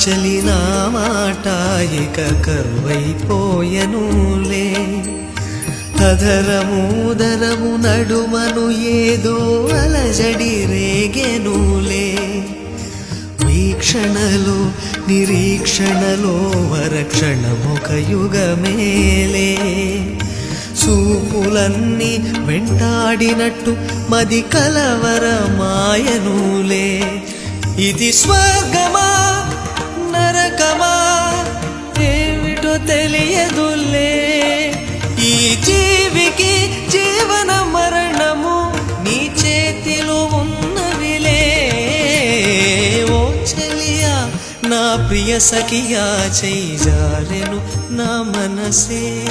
చలి నా మాట ఇక కరువైపోయెనులే. అధరము నడుమను ఏదో అలజడి రేగెనులే. వీక్షణలో నిరీక్షణలో వరక్షణమొక యుగమేలే. చూపులన్నీ వెంటాడినట్టు మది కలవరమాయనులే. ఇది స్వర్గమా నరకమా ఏమిటో తెలియదులే. ఈ జీవికి జీవన మరణము నీ చేతిలో ఉన్నవిలే. ఓ చెలియా నా ప్రియ సఖియా చేయి జారెను నా మనసే.